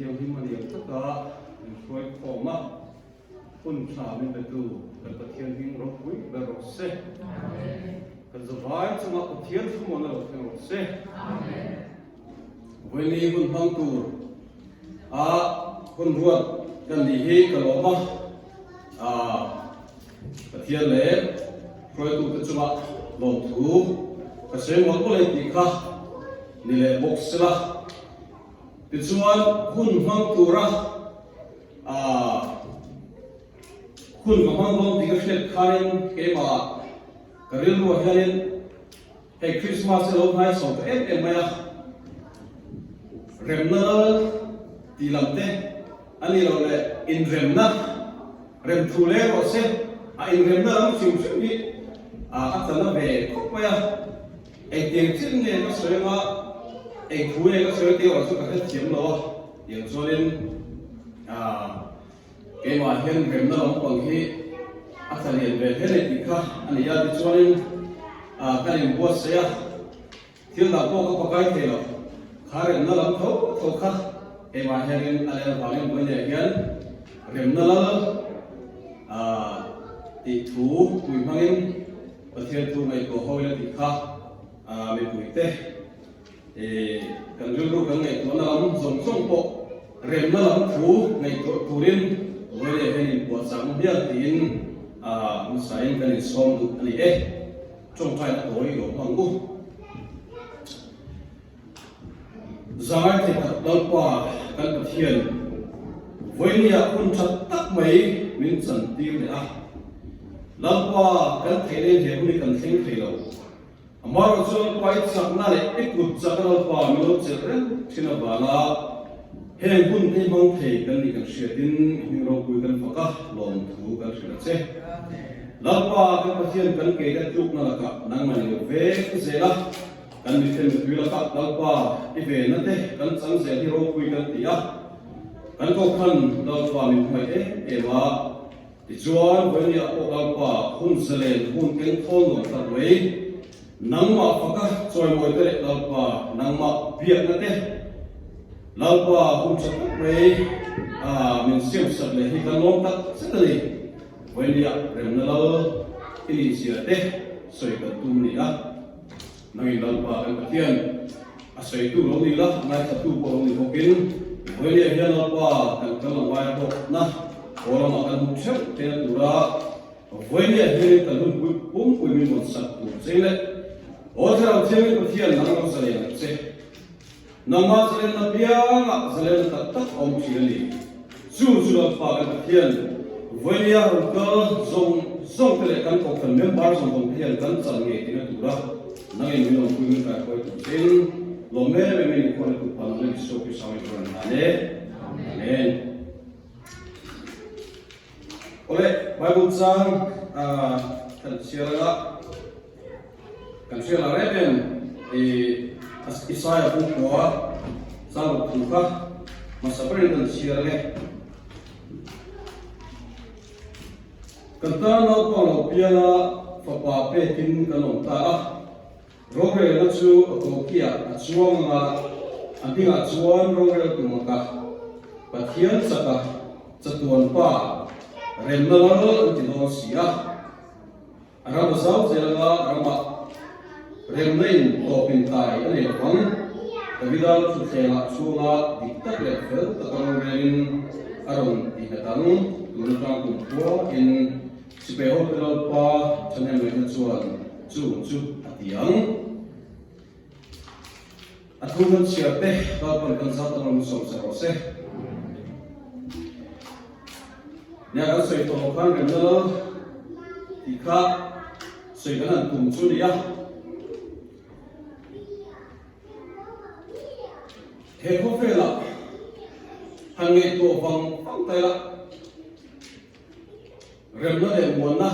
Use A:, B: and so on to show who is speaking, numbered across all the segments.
A: thiêng hi mà niệm tất cả suy khổ mà phun xả mình về tu cần cái thiêng hi rốt quý về rốt se cần giờ vai cho mà cái thiêng không muốn là thiêng rốt se với ni quân hăng tu quân ruột cần đi hi cái lỗ mà cái thiêng lễ rồi tu cái chỗ mà lòng thú cái sự mà có lên thì khác ni lệ bốc sla thì chuan hun hang tura hun ma hang dom tiga shet khanin ke ma karil ro hianin he Christmas lo hai so em maya remna ti lamte ani lo le in remna rem thule ro se in remna lam chiu chiu ni atana ve khop maya e tiang chin ne ma soenga e khuye ka soe te wa su ka thiam lo yang zorin ke ma hian remna lam pang hi athalian ve hele ti kha ani ya ti zorin kalim bo se ya thil da ko ka pakai te lo khare na lam tho kha e ma hian ale ba le bo ne hian remna la ti thu tui mangin pathian tu mai ko hoile ti kha me puite kan julu kan ngai to na lam zong zong po rem na lam thu ngai to turin wele henin po sang bia tin musain kan som du ani trong thai na toi lo pangu zangai te dal pa kan pathian voinia kun chat tak mai min chan ti le lampa kan thele he huni kan theng thelo amar chon pai chakna le ikut chakral pa milo cheren thina bala he hun he mang thei kan ni kan shetin hiro pui kan faka lom thu kan thila che lampa kan pathian kan ke da tuk na ka nang mani ve zela kan ni them pui la ka lampa i ve na te kan chang ze hiro pui kan tia kan ko khan lampa min mai ewa chuan với nhà bộ làm quả hun selen hun keng thôn nông sản với nắng mà phaka trôi mồi tới làm quả nắng mà việt na thế làm quả hun sập với mình siêu sập lấy hi kan nông tắc rất là với nhà rem na lo ili sia thế soi kan tu ni nang làm quả kan pathian soi tu lo ni la ngai tu po lo ni hokin với nhà hian làm quả kan lang vai ho na orang akan muncul dengan dura, wajah ini kalun pun min satu. Sehingga orang orang berfikiran nama selain se, nama selain nabiang selain tak om sini. Sudah pakai berfikiran, wajah orang zong terlekan kau member zong berfikiran kan sangat dengan dura. Nanti minum kuing kai kau itu sen, lomel memang ikut itu panggil sopi sampai bulan Amen. Oleh Bible sang kan siara reben Isaiah buku sang buka masa pernah siara le kata no piala papa petin kanong ta roge na chu ko kia chuang nga apinga chuan roge tumaka pathian saka chatuan pa rem na lo ti lo sia ara bazau zela rama rem nein to pin tai ani bang tavidal chu khela chula diktak le fel ta kan rein aron ti hatang tun tang ku po in sipeho pelal pa chane me chuan chu atiang athuman siate ta pan kan sa ta no som sa rose nhà các sợi tổ khăn cái nữa thì khác sợi cái này cùng chú đi á thế có phải là hàng ngày tổ vòng phăng tay là rem nó để muốn na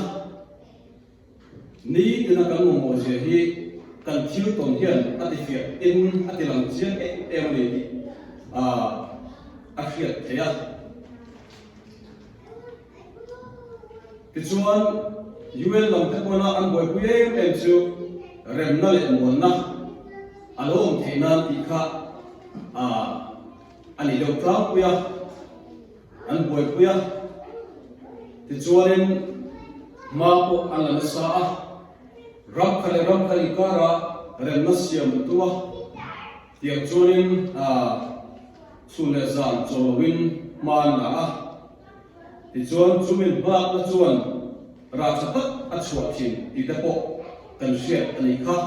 A: ní thì nó cần một gì thì cần thiếu tổn hiện ở địa in ở địa làm chiến em này phiệt thế à chuan UN lam te kona an boy puye em chu rem na le mon na alom theina ti kha anh đi đâu tao puya anh bồi puya thì cho nên mà bộ anh là sa ram khali kara rem na siam tua tiang cho nên sule zam cho win man na thì chuan chumin bak na chuan ra chatak a chuat thin ti te po kan hriat ani kha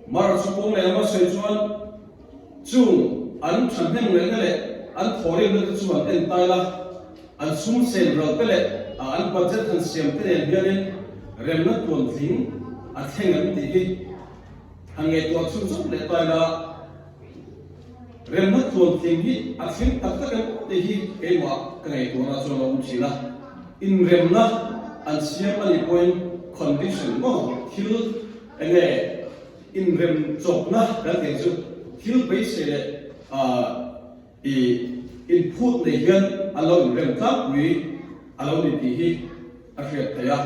A: mar chupong le ma sei chuan chung an than heng le le an thori na chuan en tai la an sum sen ro pe le an budget an siam te ne hianin rem na tuan thing a theng an ti hi hange to chu chu le tai la rem na tuan thing hi a thing tak tak an te hi ke wa kai to na chuan lo chi la in rem na an siam ani point condition mo thil enge in rem chok na kan te chu thil be se le input ne hian alo rem tak wi alo ni ti hi a hriat thaya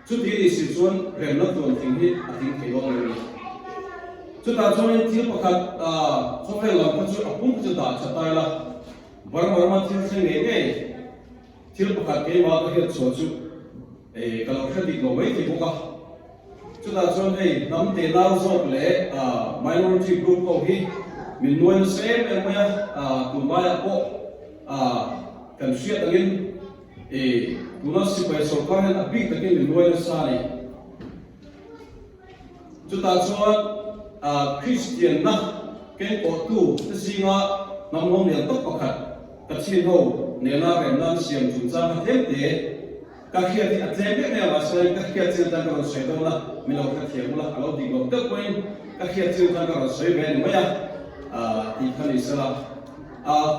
A: chu ti ni si chuan rem na tuan thing hi a thing thei lo ni chu ta chuan thil pakhat khovel lam kha chu apum chu da chatai la barma thil thing nge thil pakhat ke ma ka hiat chu chu kalau khadi lo mai ti boka chu ta chuan nam te na zo le minority group ko hi min nuan se me ma tu ma ya ko kan hriat angin tuna si pai so ka hen abi takin min nuan sa ni chu ta chuan Christian na ken ko tu ta singa nam long ne tok pakhat ka chin ho ne na rem nan siam chun cha ka them te ka khia ti atlebe ne wa sai ka khia chin ta ka sai do la mi lo ka thiam la alo di go ta point ka khia chin ta ka sai be ne ma ya ti khali sala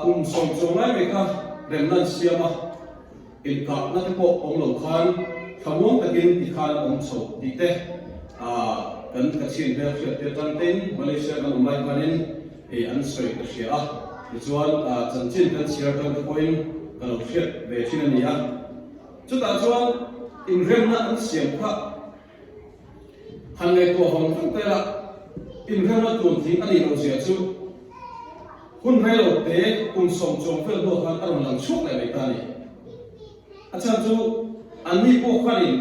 A: kum som chong lai me ka rem nan siama in ka na te po ong lo khan thamong takin ti khan ong so ti te kan ka chin be khia te tan ten Malaysia kan umai kanin an soi ka sia ti chuan chan chin kan share kan te point ka lo khia be chin ani ya chu ta chuan in rem na an siam kha han le to hong thang te la in rem na tuan thing ani lo sia chu hun hai lo te kum som chong fel do han aron lang chuk le mai ta ni acha chu ani po khanin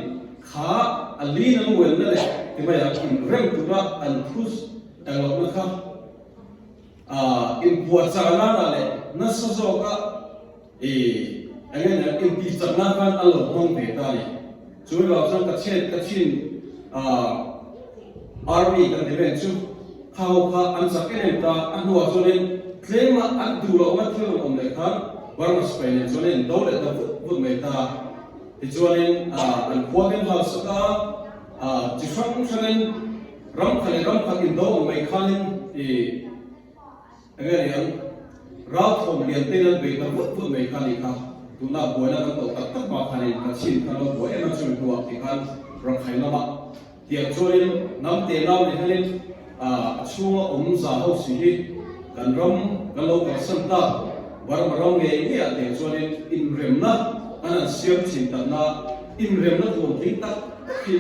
A: kha ali na wen na le ti ba ya in rem tu ra an thus ang lo na kha in puat sa na le na so so ka anh em đi chậm nát van ăn lẩu không về ta đi chú vào trong cái trên army cái thế bên chú khao khao ăn sắc cái này ta ăn hoa cho nên thế mà ăn đủ lẩu mất thiếu ông này khác vào mà phải nên cho nên đâu để ta vượt mấy ta thì cho nên ăn qua cái hoa sắc ta chỉ xong cho nên ram khai in đâu ông mấy khai thì anh em rau thom liền tên là về ta vượt mấy khai đi khác tuna buena kan to tak tak ma khanin ka chin kan lo bo em chu duwa ti kan ram khai lama tiang chorin nam te naw ni halin chunga za ho si hi kan ram kan lo ka san ta war ma ram nge ni a te chorin in rem na ana siam chin ta na in rem na tu ting tak ki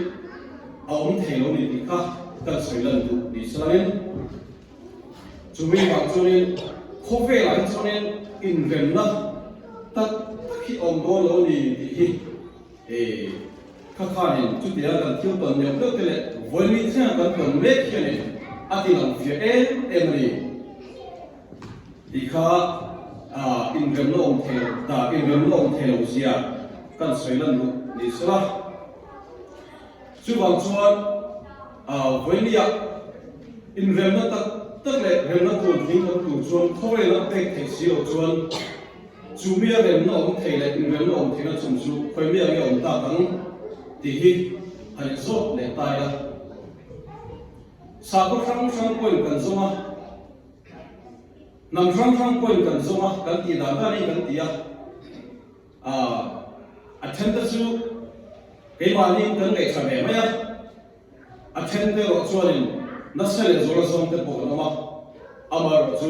A: thei lo ni ti kha kan soi lan tu ni sain chumi ma chorin khove la chorin in rem na tak khi ông đó lâu đi thì các khán chút tiền cần thiếu tuần nhiều nước cái này với lý thế cần tuần mấy cái này thì làm việc em này thì khá in rem nó ông theo ta in rem nó ông theo gì cần xoay lần nữa đi sao chú bằng chuan với lý in rem nó tất lệ rem nó tuần chính nó tuần chuan không phải nó tệ thế xíu chuan chú mía rem nó ông thầy lại rem nó ông thầy nó chủng chú khơi mía cái ông ta tăng thì hi hành số để tài là sao có sang quên cần số mà nằm sang quên cần số mà cần tiền đã ra đi cần tiền attend chú cái mà đi cần cái sao để mấy attend cái rồi cho nên nó sẽ lên rồi xong cái bộ nó mà amar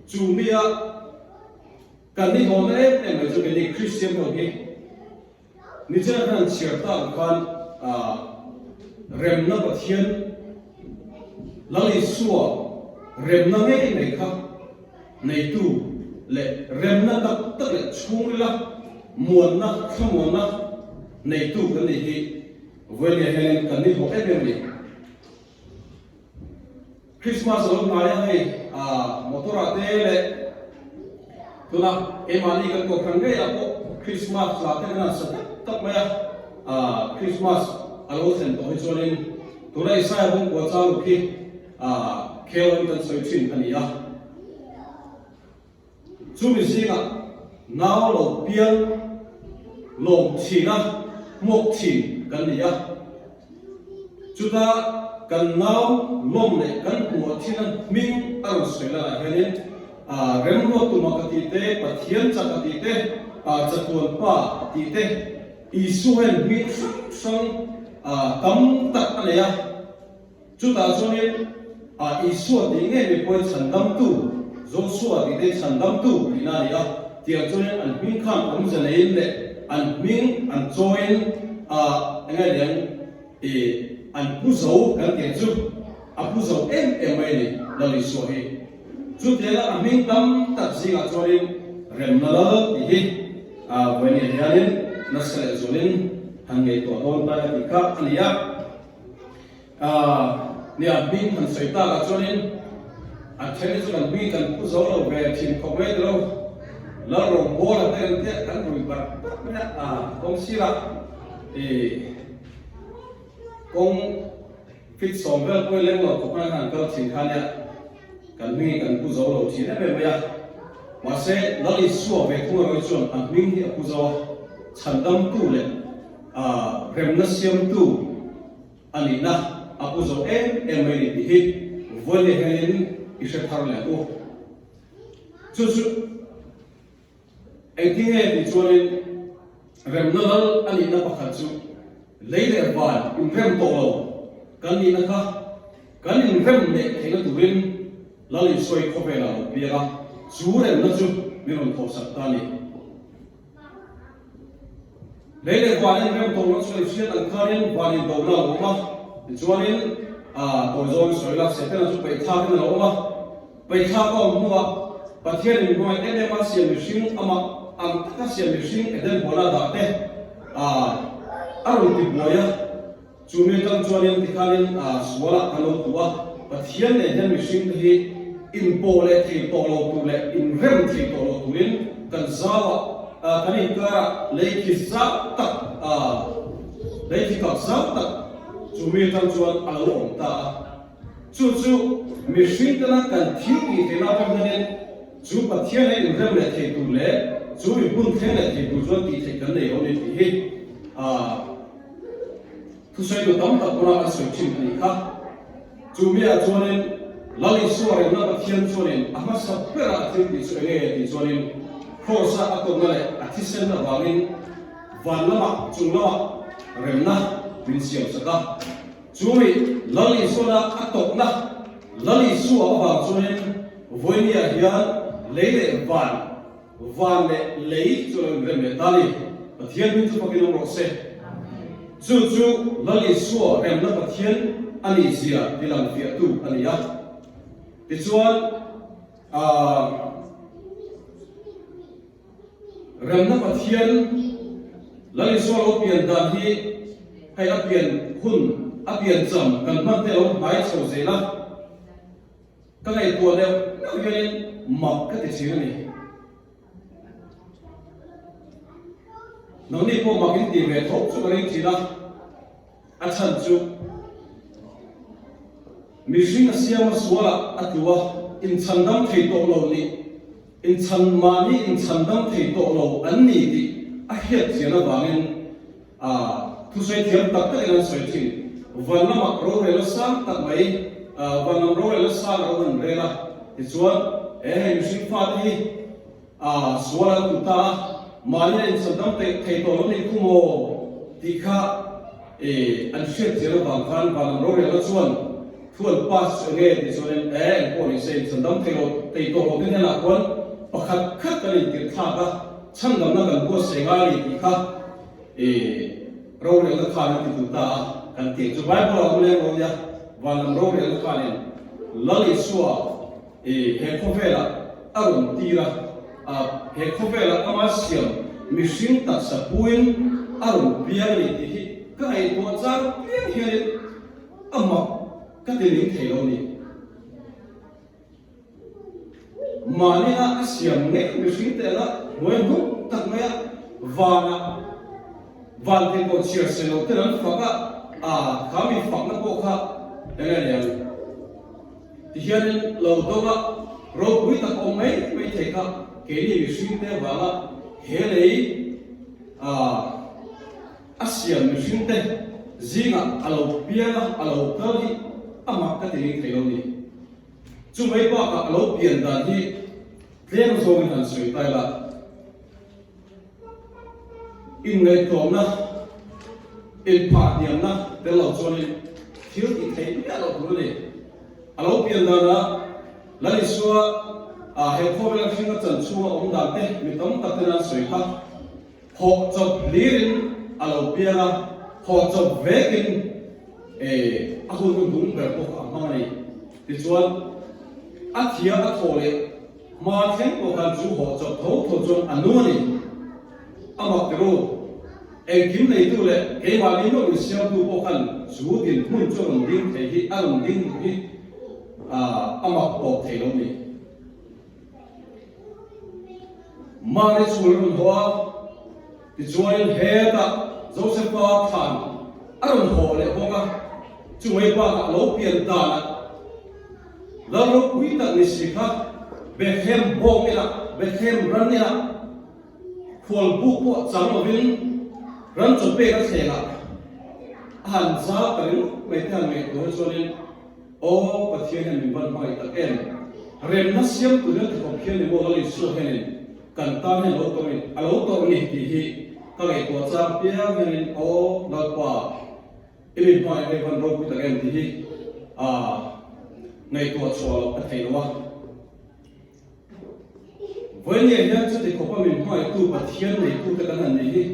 A: chú mía kan ni hon em mai chu ke ni Christian ho hi ni cha kan chia ta kan rem na pathian lali suwa rem na me nei kha nei tu le rem na tak le chung la muan na khamuan na nei tu kan ni hi voile helen kan ni ho em ni Christmas lo na ya hei motora te le tuna emani kan ko khang ge ya ko Christmas la te na sa tak ma ya Christmas alo sen to hisolin tunai sai bung ko chang ki khelon kan soi chin ani ya chumi singa naw lo pian lom china mok chi kan ni ya chuta kan naw lom le kan mo china ming aro sela helin remro tu makati te pathian chakati te chatuan pa ti te isuhen mi sang tam tak ania chuta chonin isu ti nge mi poi chandam tu zo suwa ti te chandam tu ina ya tia chonin an min khan am janain le an min an join ngai den an pu zo kan te chu a pu zo em mai ni la li so hi chu te la an min tam tak zinga chonin rem na la ti hi when ye hialin nasale zonin hangai to don ta ti ka ania ni a bin han saita la chonin a thene chu kan bi kan pu zo lo ve thin khome lo la ro bo la te kan ru bar kong sira kong fit som vel poi leng lo ko kan han ka thin khan ya kan mi kan pu zo lo chi na be ya ma se la li suo ve thu ro chon an min hi pu zo chandam tu le rem na siam tu ani na apu zo em mai ni hi vole helin isha thar le ko chu ai tinge ti chonin rem na lal ani na pakhat chu leile ban in rem to lo kan ni na ka kan in rem le thena turin lali soi khope la biara chu rem na chu miron tho sak ta ni leile ban in rem to lo soi siat an kharin ban in do na lo ma chuanin to zon soi la se pena chu pai tha na lo ma pai tha ko mu wa pathian in moi ene ma siam mishing ama am ta siam mishing eden bola da te aru ti boya chumi tam chuanin ti khalin suala kalo tuwa pathian ne eden mishing hi in pole thi to lo tu le in rem thi to lo tuin kan zawa kani kara leiki sa tak leiki ka sa tak chumi tam chuan along ta chu mishing ta kan thi ki te na pam ne chu pathian ne in rem le thi tu le chu mi bun the le thi tu chuan ti the kan le yo ni hi thu sai do tam ta pura a soi chin ni kha chu mi a chuanin lali suare na pathian chuanin ama sapera thi ti chu nge ti chuanin khosa a ko ngale a thi sen na wangin vanlama chunglama remna min siam saka chumi lali sona atok na lali suwa ba chuanin voinia hian leile van le lei chuan rem tali pathian min chu pakin ro se chu lali suwa rem na pathian ani zia dilang fia tu ani ya ti chuan rem na pathian lali suwa lo pian dan hi hay a pian hun a pian cham kan man te lo mai chho zela ka ngai tu le no yen mak ka ti chi ni no ni po makin ti ve thok chu ring chi la a chan chu mi jing siam suala atwa in chandam thei to lo ni in chan mani in chandam thei to lo an ni ti a hiat chiana wangin thu sai thiam tak tak ina soi thi vanama ro re la sam tak mai vanam ro re la sa ro an re la ti chuan mi jing fa ti suala tu ta mani in chandam thei to lo ni kumo ti kha an hiat chiana wang khan vanam ro re la chuan thuan pas nge ti chuan ko ni sei chandam thei to lo tin la kon pakhat khat ka ni ti tha ka changam na kan ko senga ni ti kha ro re la kha ni tu ta kan ti chu bai bo le ro ya van ro re la kha ni lali suwa he ko vela aron tira he khopela amasiam mishing tak sapuin aron biang ni hi ka ai to char piang hian amma ka tiling thelo ni mani a siam nge mishing te la moi bu tak maya vana van te ko chia selo te lan faka kami fakna ko kha enga ne ti hian lo do ga ro pui ta ko mai the ka ke ni mishing te wala he lei asiam mishing te zinga alo piala alo kali ama ka tiling thelo ni chu mai ba ka alo pian dan hi tlem zo in han sui tai la in ngai tom na in pa diam na te lo chon in thil ti thei ya lo tu ni alo pian dan na la li suwa he khobel khinga chan chuwa om da te mi tom ta te na sui kha ho chop lirin alo piala ho chop vekin ahun kun dum ber ko ma ni ti chuan a thia a thole ma thleng ko kan chu ho chop tho tho chon anu ni amak ro kim nei tu le ke ma ni no siam tu ko kan chu din mun chon ding the hi arum ding hi amak ko the lo ni ma ni chu ron hoa ti chuan he ta Joseph pa than aron ho le boga chu mai pa ka lo pian ta la lo kui ta ni sikha Bethlehem bom ila Bethlehem ran ila khol bu po chang ovin ran chu pe ka thela han za tarin mai ta mai do chonin o pathian han ban mai ta ken rem na siam tu le ko phian ni mo lo su henin kan ta ne lo to ni alo to ni ti hi ka ngai to cha pia henin o la pa ilin mai ne ban ro ku ta ken ti hi ngai to chol a thei lo với nhiều nhân cho thì có bao mình hỏi tu và thiên này tu cái năng này đi,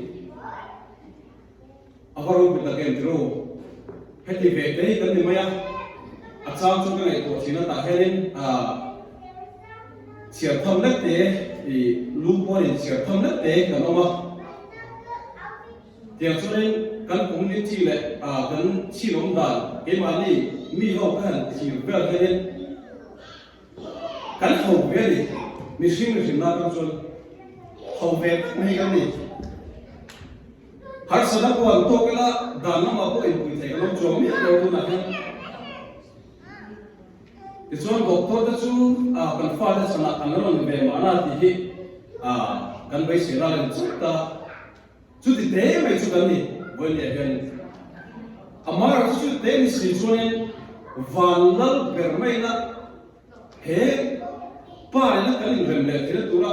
A: rồi bây giờ cái điều hết thì về đấy cái gì mà ya, sao cho cái này của chị nó ta hay lên chia thâm đất đấy thì lúc qua thì chia thâm đất đấy cái nó mà, thì cho nên cái cũng như chị lại cái chị lồng đàn cái mà đi mi học cái thì về cái lên cái hậu về đi Mishing na control how vet mai gam ni har sada ko an to kala dana ma ko in pui thai lo chom mi lo tu na ha ti chon doctor da chu kan fa da sana an ro ni be ma na ti hi kan bai se ra le chu ta chu ti te mai chu kan ni voi le gan amara chu te ni si chonen van lal ber mai na he pa na kan rem le thil tura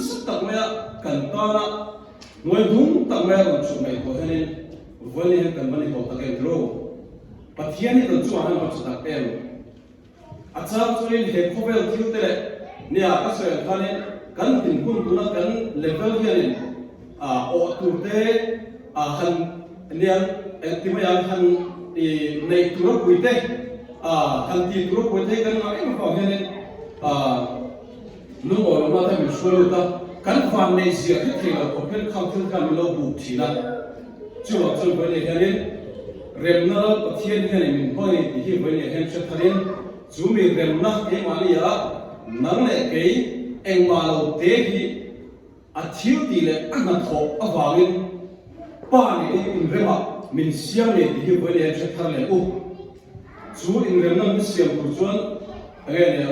A: sat tak maya kan ta na noi dum tak maya ron chu mai ko hanin voli he kan mani ko ta ke dro pathian ni kan chu han ba chu tak em acha chuin he khobel thil te le ni a ka soel khanin kan tin kun tu na kan level hianin o tu te han nian ti ma yang han nei tu ro pui te han ti tu ro pui te kan ma em ko hanin lúc ở đó ta mình xuôi ta cắn van này dìa hết thì là có cái không thương cảm lâu bù chỉ là chưa vào trong vấn đề này rèm nó có thiên cái này mình coi thì khi vấn đề hen sẽ thay chú mình rèm nó cái mà đi à nắng này cái anh mà lâu tế thì thiếu thì là ăn nó thọ ở vào bên ba này mình rèm à mình xiêm này thì khi vấn đề sẽ thay lại chú mình rèm nó mình xiêm của chú cái này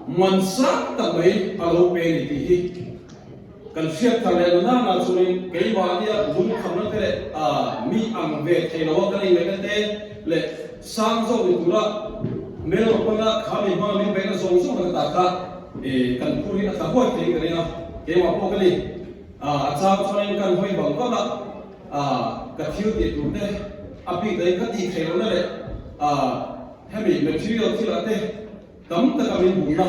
A: mansa tak mai alo pe ni ti hi kan siat ta le na na chuin ke wa dia dum kham na te mi ang ve the lo ka ni me te le sang zo ni tura me lo pa na kha mi ma mi be na zo zo na ta ka kan pu ni na ta ho te ke na ke wa po ka ni cha chuin kan hoi bang ka na ka thiu ti tu te api dai ka ti the lo na le heavy material ti la te tấm ta kami buna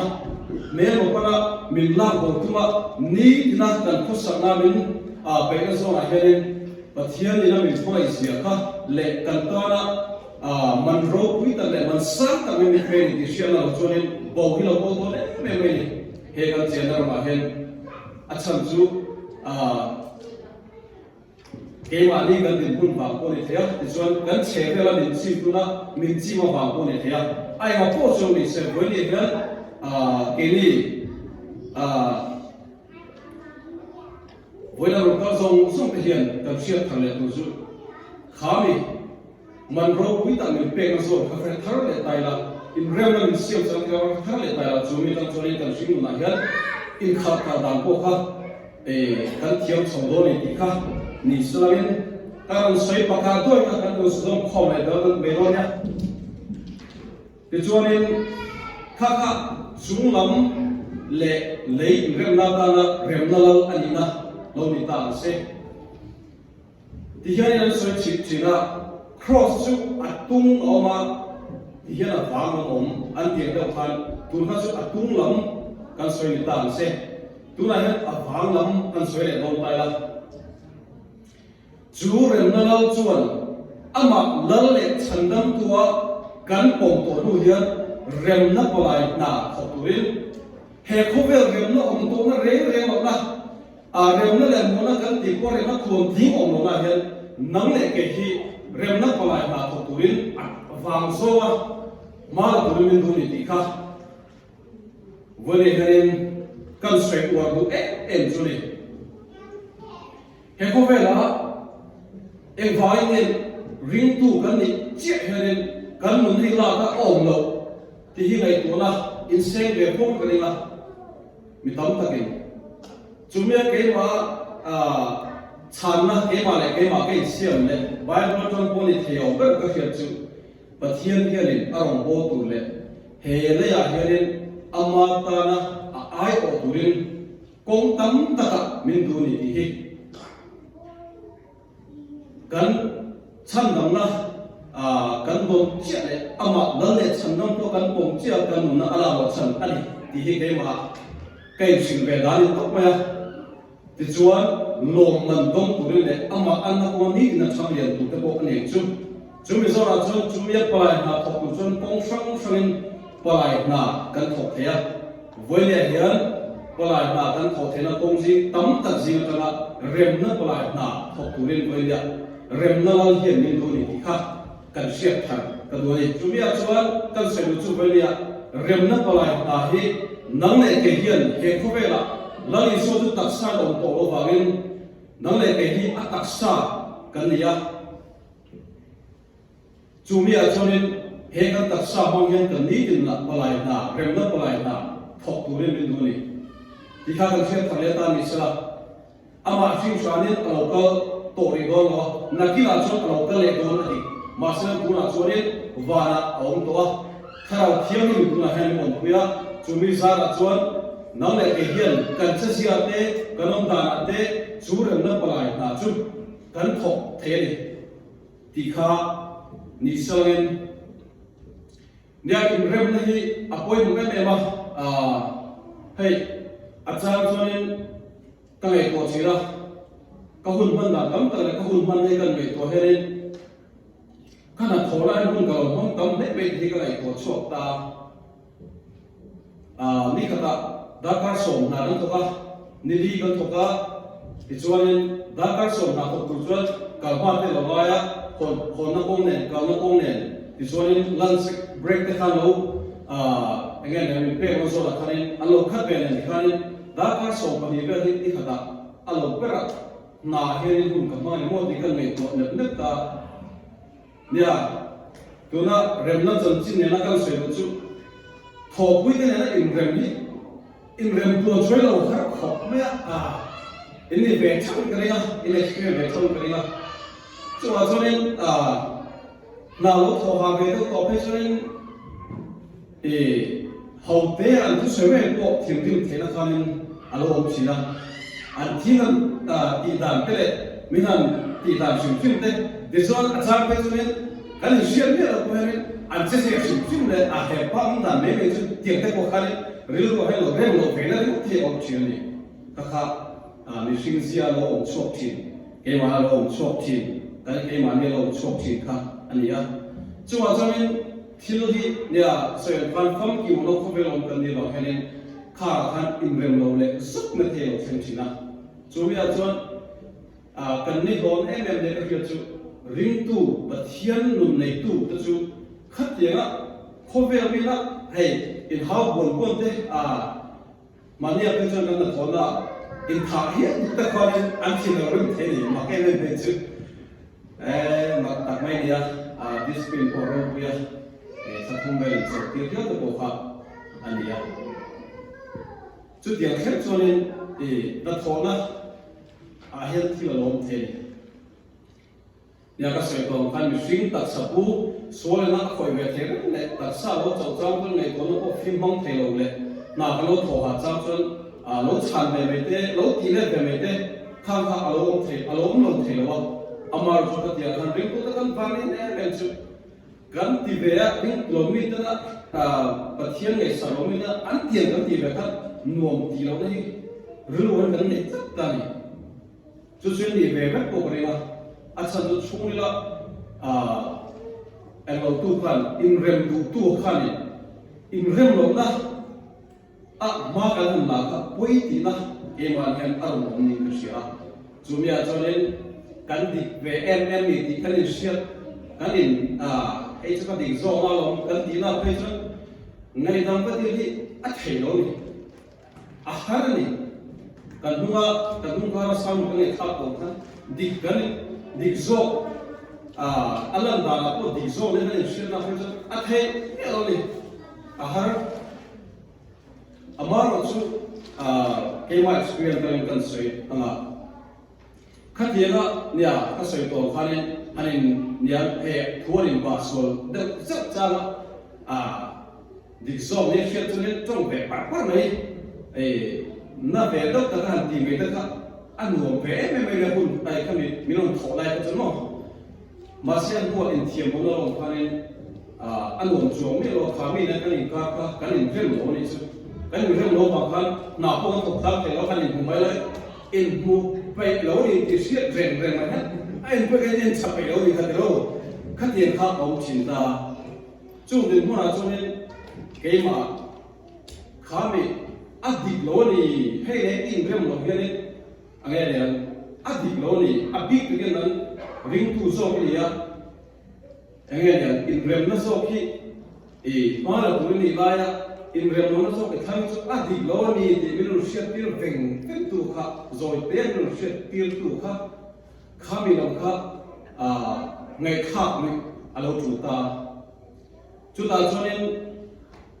A: mero pana min la ko tuma ni na kan khosa na min pe na zo na helen pathian ni na min phoi sia kha le kan ta na มันรู้วิตาเลยมันสร้างตั้งไม่มีเป็นที่เชื่อเราจนบอกให้เราโตเลยไม่เฮกันเจนเรามาเห็นอาจารย์จูเกมอันนี้กันดินพุ่งบางคนเทียที่ส่วนกันเชื่อเวลาดินซีตุนะมินซีมาบางคนเทียไอ้มาพูดตรงนี้เสร็จวันนี้กันเกนี่เวลาเราก็ส่งไปเรียนกับเชื่อทางเรียนรู้สึกขามีมันรู้วิตามินเป็นส่วนเขาเป็นทารเลยตายละอินเรื่องนั้นเสียสังเกตว่าทารเลยตายละจูมีตั้งโซลิตั้งชิมุนาเฮียอินขาดการดังพวกเขากันเที่ยวสองโดนอีกค่ะนี่สลาวินการใช้ปากกาด้วยกันดูสุดข้อมูลเดินไปโดนเนี่ยที่จวนนี้ข้าสูงลำเละเรื่องนาตานะเรื่องนั่นอันนี้นะเราไม่ต่างเสียที่เห็นนั้นสวยชินะ cross ชุดอัดตุ้งออกมาที่เห็นนั้นฟังมันอันเดียวกันตุ้งนั้นชุดอัดตุ้งลำกันสวยไม่ต่างเสียตุ้งนั้นอัดฟังลำกันสวยเลยโดนไปละจูเรื่องนั่นเราชวนอามาเล่าเล็กฉันดำตัวกันปงตัวดูเห็นเรื่องนับอะไรน่าขอบตัวเฮคุเวลเรื่องนั้นตัวนั้นเรื่องแบบนั้นเรื่องนั้นแหละมันนั่นกันตีว่าเรื่องนั้นควรทิ้งออกมาเห็นนั่งเล็กที่เรื่องนับอะไรน่าขอบตัวฟังโซ่มาตัวนี้ดูนี่ตีค่ะวันนี้เห็นกันสวยกว่าดูจุดนี้เฮคุเวลเอ็งฝ่ายนี้ริงตู้กันนี่เจ้าเห็นกันมันให้ลาก็อมโลที่ที่ไหนตัวน่ะอินเซนเรียบพูดกันนี่ละมีตั้งตะกี้จุดนี้เกี่ยวว่าฉันนะเกี่ยวอะไรเกี่ยวกับเสียงเลยบายบอลจนคนที่เที่ยวก็เขียนจุดปะเทียนเขียนอารมณ์โบตุเลยเฮเลยอยากเห็นอามาตานะไอ้โอตุรินคงตั้งตะกะมินดูนี่ที่กันฉันดำนะกันบงเจ้าเลยอามาเล่นเลยฉันดำตัวกันบงเจ้ากันนุ่นอะไรวะฉันอันนี้ที่เกี่ยวมาเกี่ยวสิ่งเวลานี้ตกไหมที่ชวนลมมันดงตัวเลยอามาอันนั้นวันนี้นะฉันเรียนตัวแต่บอกนี่จุ่มมิโซราจุ่มยัดปลายนะทบจุ่มปงช่างปลายนะกันทบเทียวันนี้เห็นปลายนะกันทบเทียนะตรงที่ตั้มตัดสิ่งต่างๆเริ่มนะปลายนะทบตัวเรียนวันนี้เริ่มนั่งเรียนมินดูนี่ค่ะกันเชียร์ทันกันดูนี่จุดนี้ชวนกันเสด็จจุดวันนี้เริ่มนั่งปลายนาฮีนั่งในเกียนเฮคุเวล่ะแล้วอีส่วนตักษาองค์โตโลวากินนั่งในเกียนตักษากันนี่จุดนี้ชวนเฮกันตักษาบางอย่างกันนี้ดินละปลายนาเริ่มนั่งปลายนาทบตัวเรียนมินดูนี่ที่ข้ากันเชียร์ทางเลตามิสละอามาชิงชวนนี้เราก็ตัวเองก็นักกีฬาชนเราก็เล่นตัวนี้มาเสนอตัวนั้นชวนนี้ว่าเอาตัวถ้าเราเที่ยวนี่ตัวนั้นให้มันคุยจุมีสาระชวนนั่งเล่นเฮียนกันเสียเตะกันน้ำตาเตะจูเรื่องนั้นปลายนาจุกันทบเทนี่ที่ข้านิสัยเนี่ยอินเรื่องนี้อภัยมันไม่มาให้อาจารย์ชวนนี้ตั้งใจตัวชีระก็หุ่นมันดับตั้งแต่ก็หุ่นมันให้กันไปตัวเฮรินขนาดโถไล่หุ่นกับเราต้องตั้งไม่ไปที่กันไอตัวชอบตานี่ก็ตาดักการส่งนาดันตัวก็นี่ดีกันตัวก็ที่ชวนดักการส่งนาตัวตัวชวนกับว่าที่เราไล่คนนักองเนี่ยกับนักองเนี่ยที่ชวนลันส์เบรกที่เขาอย่างเงี้ยเนี่ยมีเป้มาส่งแล้วคันนี้อันเราคัดเป็นเนี่ยคันนี้ดักการส่งปฏิบัติที่เขาตาอันเราเปิดนาเฮริหุ่นกับมันมั่วที่กันไม่ตัวนึกตาเนี่ยตัวน่ะเริ่มนั่งจนชิ้นเนี่ยนักการเสียจุดทบวิธีเนี่ยอินเริ่มนี้อินเริ่มตัวช่วยเราครับขอบไม่อินนี่เบรกช่างกันเลยนะอินนี่ช่วยเบรกช่างกันเลยนะส่วนส่วนนี้นาลูกทว่าเบรกตัวเพชรนี่เขาเตะอันที่ช่วยก็ทิ้งเทนักการอารมณ์สินะอันที่นั่นตีดานก็เลยมินันตีดานชิมเตะดิฉันอาจารย์เป็นส่วนนี้กันเชื่อเนี่ยเราเป็นอันเสียชิมเลยเหตุปั๊มดานไม่เป็นจุดเตียงเตะพวกเขาเรื่องเราให้เราเรื่องเราเป็นอะไรที่ออกเชียร์นี่ก็ค่ะมีสิ่งที่เราชอบทิ้งเกี่ยวกับเราชอบทิ้งแต่เกี่ยวกับเนี่ยเราชอบทิ้งค่ะอันนี้ chung a changin thil hi nia soil pan pham ki mo ko velom kan ni lo hanin kha khan in rem lo le suk me the lo theng china chu ya chuan kan ni hon em le ka hi chu ring tu pathian nun nei tu ta chu khat yenga kho vel mi na hey in how bon te mania pe chuan kan na thona in tha hi ta khan an thi lo rim the ni ma ke le chu ma ta mai dia discipline ko ro ya sa thum vel so ti rio to ko kha ania chu dia khet chuanin ta thona hian thi lo lom the ni ya ka sei tong kan mi swing tak sapu so le na khoi ve the le tak sa lo chau chang kun nei ko no ko phim hong the lo le na ka lo tho ha chang chun lo chan ve me te lo ti le ve me te khang kha alo the alo lo the lo amar chu ka tia kan ring ko ta kan van ne ben chu kan ti ve ya ring lo mi ta na pathian ngai sa lo mi na an tian kan ti ve khat nuam ti lo nei ru wan kan nei ta ni chu chen ni ve ve ko ri la acha tu chung la elo tu khan in rem tu khan in rem lo na ma kan na ka poi ti na e man han ar mo ni ka sia chumia cholen kan di ve em ni ti kan in sia kan in e cha di zo ma lo kan ti na pe cha ngai dam ka ti a thei lo ni a har ni kan hunga ra sam kan e thap ko khan di kan dik zo alam da na ko dik zo le na shir na fe a the elo ni a har amar chu ke ma experience kan sei anga khatia nia ka sei to khanin anin nia he thuarin ba sol de zak cha dik zo ne shir tu ne tong ve pa mai na ve do ta kan ti me ta anh nuông về mấy người hun tại cái mình làm thọ lại cái chỗ mà xem qua in thiềm của nó cái này anh nuông chuông mấy lo khám mình cái này cái này rất là này chứ cái này rất là mà cái nào có cái tục tác thì nó cái này cũng mấy lấy in mu vậy lâu đi thì siết rèn mà hết anh với cái tiền sắp phải lâu đi cái đó cái tiền khác ông chính ta chung đến hôm nào cho nên cái mà khám mình đi lâu đi hay lấy in rất là cái này angai le adik lo ni abik ke nan ring tu so ki ya angai le in rem na so ki ma la tu ni la ya in rem no na so ke thang so adik lo ni de min ru shet tir veng pen tu kha zoi pe ru shet tir tu kha khami lam kha ngai khak ni alo tu ta cho nên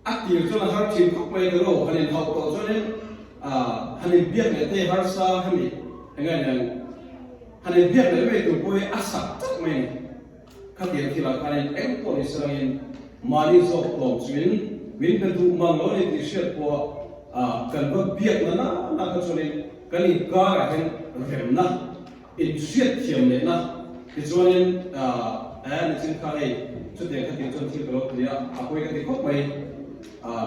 A: atir cho na har chin khok mai de ro hanin hau to cho nên hanin biak le te har sa hami engai nang hanin biak le me tu poi asak tak mai khatir thila hanin em ko ni sarangin mali zo ko chuin min pe tu mang lo ni ti shet po kan ba biak na ka chuin kan ni ka ra hen rem na in shet thiam le na ti chuin ni chin kha hei chu de khatir chon thi ro tia apoi ka ti khok mai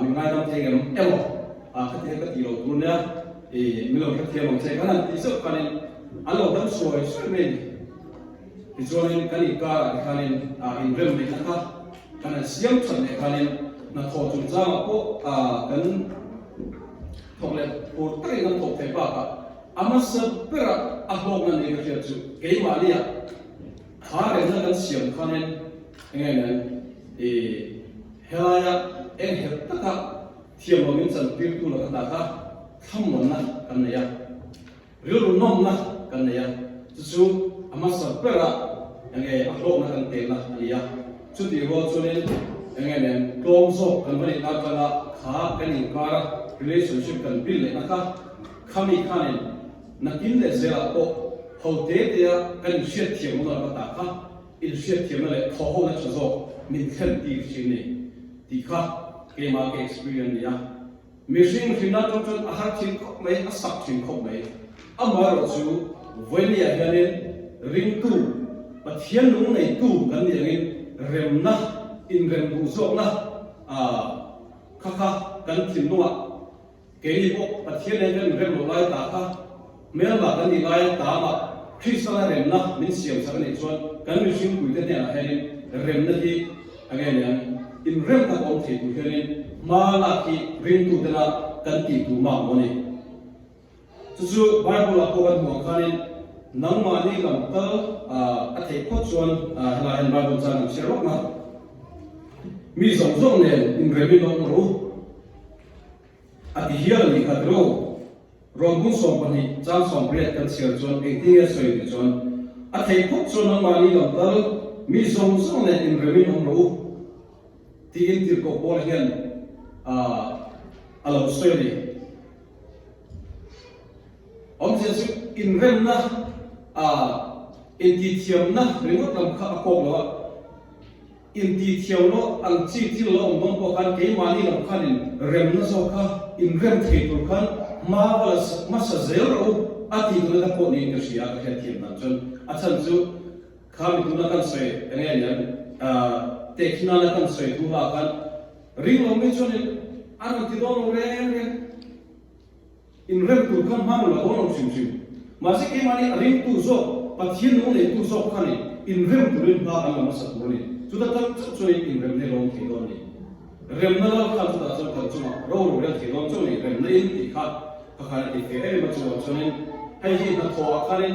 A: min ngai dam thengem emo khatir ka ti ro tu na milong khatir mong che kana ti so kanin alo dam soi so men ti chuin kan ni ka kanin in rem ni kha kana siam chan ne kanin na tho chung cha ko kan thok le po tai nan thok te pa ka ama sa pera a hlok na ne ka chu ke ma lia kha re na kan siam kanin ngai nan helaya en het taka thiam lo min chan pir tu la ka ta tham mon na kan ya ru nom na kan ya chu ama sa pera ngai a hlok na kan te na ya chu ti ro chu nen ngai nen klom so kan bani na kala kha kan in kara relationship kan bil le na ka khami khanin na kin le zela ko ho te te kan shet thiam mo na ta kha il shet thiam le tho ho na chu zo min khan ti chi ne ti kha ke ma ke experience ya missing fina to a har chin khop mai a sak chin khop mai amar chu venia ganin ring tu pathian lung nei tu kan ni ngin rem na in rem bu zo na kha kan thin nuwa ke ni ko pathian nei kan rem lo lai ta kha mel ba kan ni lai ta ma khrisana rem na min siam sa ni chuan kan missing pui te ne a herin rem na hi again yan in rem ta om the tu hianin ma la ki ring tu tena kan ti tu ma mo ni chu bible ko kan mo khanin nang ma ni lam ta a thei ko chuan la hen bible chan sherok ma mi zong zong ne in rem no ro a ti hial ni ka ro ron bung som pani chang som bre kan sia chuan eng tinga soi ni chuan a thei ko chuan nang ma ni lam ta mi zong zong ne in rem no ro ti in tir ko bol hian alo soi ni om se su in rem na in ti thiam na ringot lam kha ko lo in ti thiam lo ang chi ti lo om bang ko kan ke mani lam khan in rem na so kha in rem thei tur khan marvelous masa zero ati tu na ko ni ka sia ka thiam na chon achan chu khami tu na kan sei enge yan tekna na kan sei tu la kan ring lo me chon an ti don re in rem tu kan ma lo don sim sim ma se ke mani ring tu zo pathian no ne tu zo khani in rem tu rin ba an ma sa tu ni chu da tak chu in rem ne lo ki don ni rem na lo kha chu da chu ka chu ma ro re ki don chu ni rem ne in ti kha ka kha ti ke e ma chu chu ni hai hi na tho a kha ni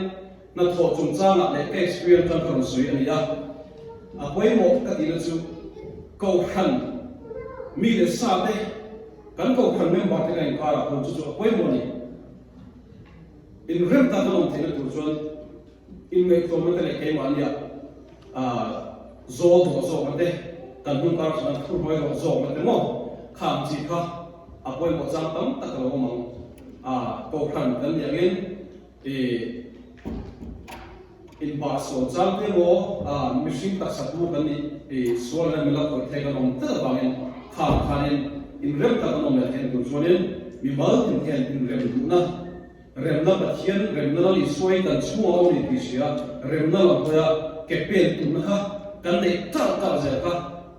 A: na tho chung cha na le experience tan kan sui ani ya a poi mo ka ti na chu ko khan mi le sa de kan ko khan mem ba te ngai ka ra ko chu chu poi mo ni in rem ta don te na tu chuan in me ko ma te le ke ma lia zo do zo ma te kan hun ka san thu moi do zo ma te mo kham chi kha a poi mo chang tam ta ka lo mo ko khan kan ya gen in ba so chang te mo machine ta sa tu kan ni so la me la ko te ka nom ta ba gen kham khanin in rem ta ka nom le ten tu chuan mi mal tin ten in rem du na rem na pathian rem na li soi kan chua o ni ti sia rem na la hoya ke pen tu na ha kan nei ta ta za ka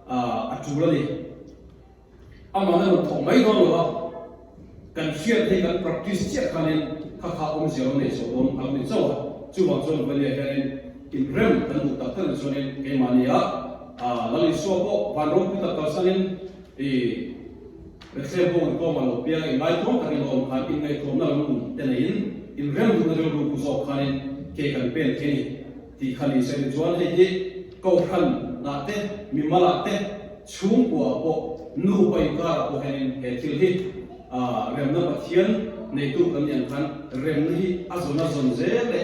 A: a tu la ni ama na no thong mai do lo kan share the kan practice che kanin kha kha om zero nei so om am ni chawa chu wa chon ba le hanin in rem kan du ta tan so nen ke mania la li so ko van ro pi ta ta sanin example ko ma lo pia ngai thong kan lo khan in ngai thong na lo te nei in rem du na lo ku so khanin ke kan pen ke ni ti khali se ni chuan he hi ko khan na te mi mala te chung kwa ko nu pai ka ko henin he thil hi rem na pathian nei tu kan yan khan rem ni azona zon zele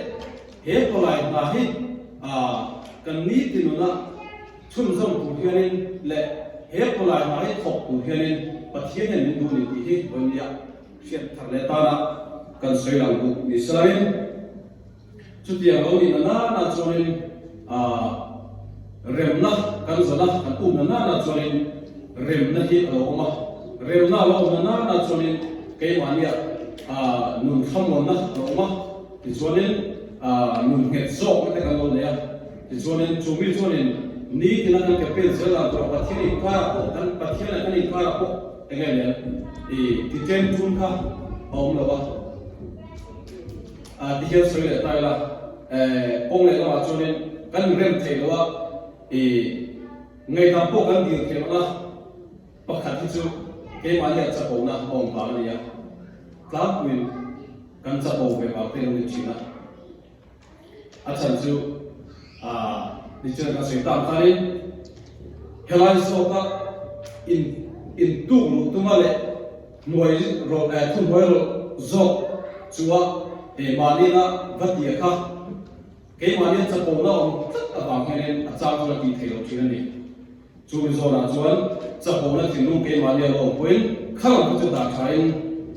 A: he polai na hi kan ni tinu na chum zong tu hianin le he polai na hi thok tu hianin pathian ne min du ni ti hi bonia siat thar le ta na kan soi lang du ni sai chu tia lo ni na na chonin rem na kan zona kan u na na chonin rem na hi lo ma rem na lo na na chonin ke mania nun khamon na lo ma ti chonin nun nget zo ka kan lo le ti chonin chumi chonin ni ti na kan ke pe zela to pathian ka ko kan pathian kan ka ko engel ya ti tem tun ka om lo ba ti hian soi le tai la ong le ma chonin kan rem thei lo wa ngai ta po kan dir ke la pakhat ti chu ke ma ya cha ko na om ba ni ya klap win kan cha ko be ba pe ni china a chan chu ni chen ka sei ta ka ni helai so ka in tu lu tu ma le noi ro tu noi ro zo chuwa ma ni na vati kha ke ma ni cha ko na om ta ba ngene a cha ko ti thei lo china ni chu zo na chuan cha ko na tin lu ke ma ni lo poin khalam tu ta khain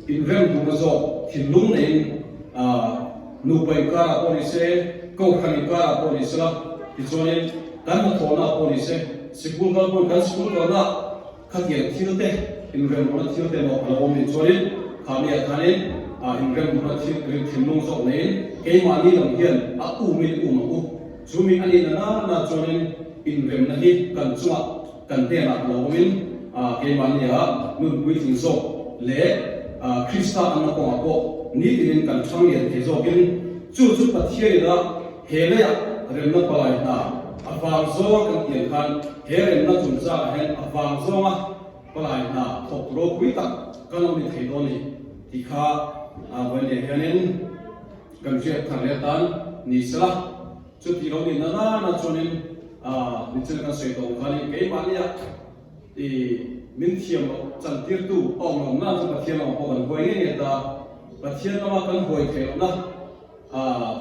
A: in rem du na zo tin lu nei nu pai ka ko ni se ko khani ka ko ni sala ti chuan kan na thona ko ni se sikul ka ko kan sikul ka na khatia thilte in rem mo thilte no alo mi chuan khami a thanin in rem mo thil lu zo nei ke ma ni lam hian a u mi u ma u chumi ani na na chuan in rem na hi kan chuma kan te na lo min ke ma ni ha nun pui thing zo le krista an ko ko ni tin kan thang ye te zo kin chu chu pathian da he le ya rem na palai na vàng zo kan tiền khan heren na chun cha hen vàng zo ma palai na thok ro quý tak kan ông đi thấy đó này thì kha vấn đề henin kan je thang le tan ni sala chu ti ro ni na cho nên ni chân kan soi tong khani cái mà nia thì min thiam chan tir tu ong na chu pathian ong pon hoi nge ta pathian ma kan hoi the na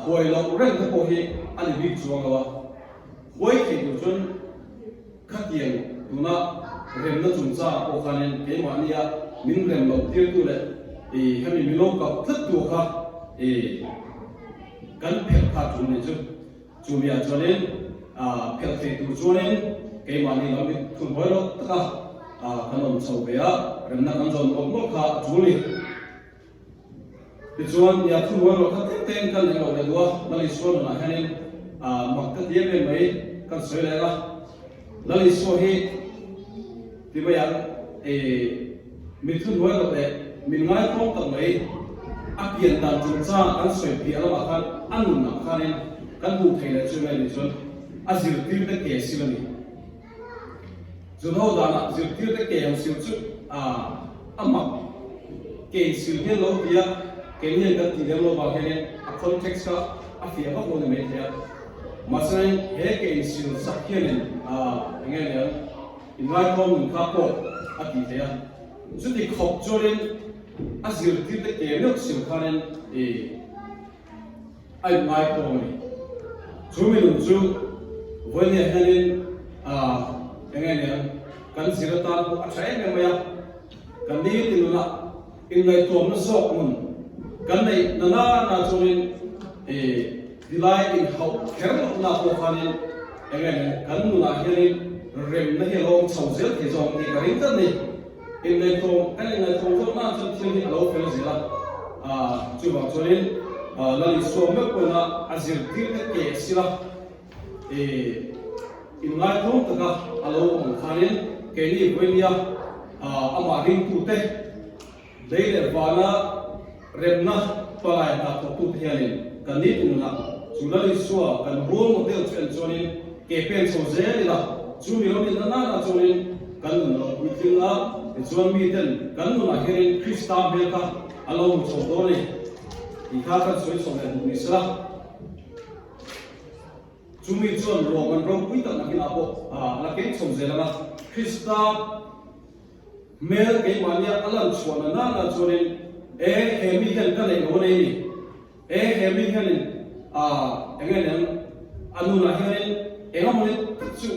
A: hoi lo ren ta ko hi ani bi chuang wa hoi the tu chun khatiang tu na rem na chung cha ko khanin ke ma nia min rem lo tir tu le thì hemi mi lo ka thất tu kha kan phel kha tu ne chu mi a cho nên phel the tu cho nên ke ma ni lam thun hoi lo ta kanon chau be a rem na kan zon ong mo kha chu ni ti chuan ya thun hoi lo kha ten kan le lo le do na li so na hanin mak ta tie be mai kan soi le ga la li so hi ti ba ya mi thun hoi lo le mình ngay không tận mấy áp hiện tại chúng ta ăn sợi bia là bạn ăn ngon lắm khá nên căn cụ thể là chuyện này thì chuyện dược tiêu tất cả xí này chúng tôi đã dược tiêu tất cả hàng siêu chút âm mặc cái siêu hiện lâu bia cái này cái tiền lâu bao nhiêu nên context cái phía bắc của mình thế mà xem cái siêu sắc hiện nên nghe này ngay không mình khá tốt gì thế chúng thì học cho nên dược tiêu tất cả nước siêu khá nên anh ngay không này chúng mình chú với nhà hay nên nghe này kan sirata ko achai me maya kan ni tin na in lai tom na so mun kan nei na chorin dilai in hau kher na ko khanin enge kan nu na herin rem na he long chau zel ke jong ni garin tan ni in lai tom kan in lai tom so na chan thil ni lo fel zela chu ba chorin la li so me ko na azir til ke sila in lai tom ta ka alo on khanin cái này với nhau ama ring tu te đây là vana remna palai na to tu te hianin kan ni tu na chulali suwa kan ro model chen chonin ke pen so ze la chu mi ro ni na chonin kan no witin na chuan mi ten kan no na herin krista belka alo so do ni i kha ka soi so le ni sala chu mi chuan ro man ro pui ta na kin apo la ke so ze la Krista mel cái mania alam chuan na chorin hemi hen kan ei one ni hemi hen engen anu na hen engam ne chu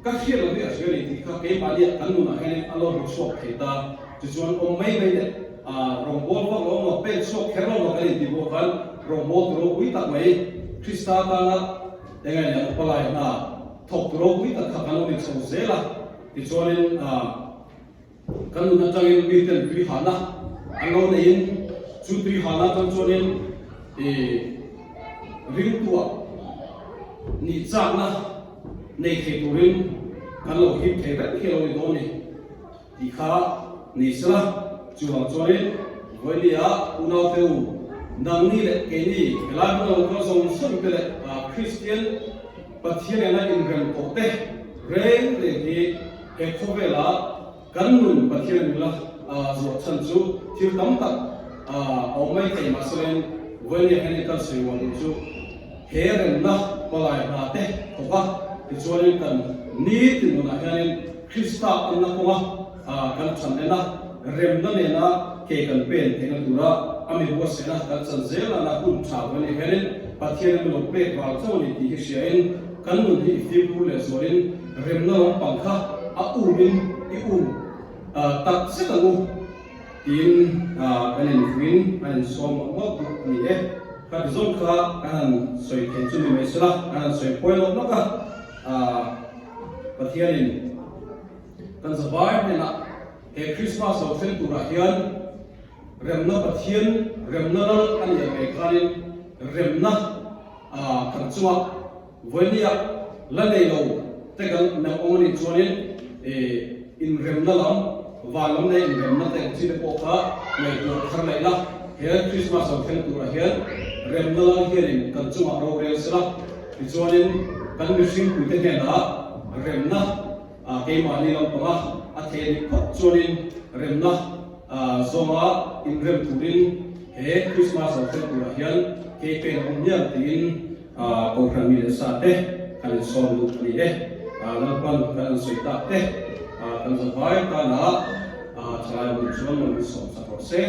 A: ka khiel lo dia sheri ti ka ke mania anu na hen alo ru shop theta chu chuan om mai mai de rong bol pa lo mo pen shop khero lo ka ti bo kan rong bol ro ui tak mai Krista ta na engen palai na thok ro ui tak ka kan ni so zela thì cho nên các nước đang in bị tiền bị hана anh nói này chú bị hana cho nên riêng tua ni chăng na này thì tụi riêng các lô hiệp thế rất khi lô đó này thì khá ni sala chú hàng cho nên với đi unau teu nang ni lệ cái ni cái lá nó có dòng xuất cái lệ Christian pathian là in gần tổ tế rèn để thì cái khu vực là cán nung pathian là rồi chân chú thiếu tấm tắc ông mấy cái mà xem với những cái này sử dụng chú hệ rèn na palai na te không có thì cho nên cần ní thì nó là cái Krista anh nó cũng cần chân này na rèn na này na cái cần pen thì nó đủ ra ami bua sẽ na cần chân dễ là na cũng chào với những cái này pathian nó lột bê vào trong này thì cái chuyện cần nung thì phiêu phu là rồi nên rèn na nó bằng khác umin tak setahu tin kanin win an som mo ni ka zon ka kan soi ken chu me sala kan soi point no ka pathianin kan zabai ne na ke Christmas of fen tura hian remna pathian remna nal an ya ke kanin remna kan chuwa vonia la nei lo te kan na ongni chuanin in remna lam valam nei in remna te chi de pokha nei to khar lai la he Christmas of fen tura he remna lam he in kan chuma ro rel sala ti chuanin kan mi sing ku te na rem na ke ma ni lam pa a the ni phot chunin rem na zonga in rem turin he Christmas of the hian ke pe na nya tin program ni sa te kan so lu ni nan pan kan soi ta te kan so vai ta na chai mu chuan mu so sa se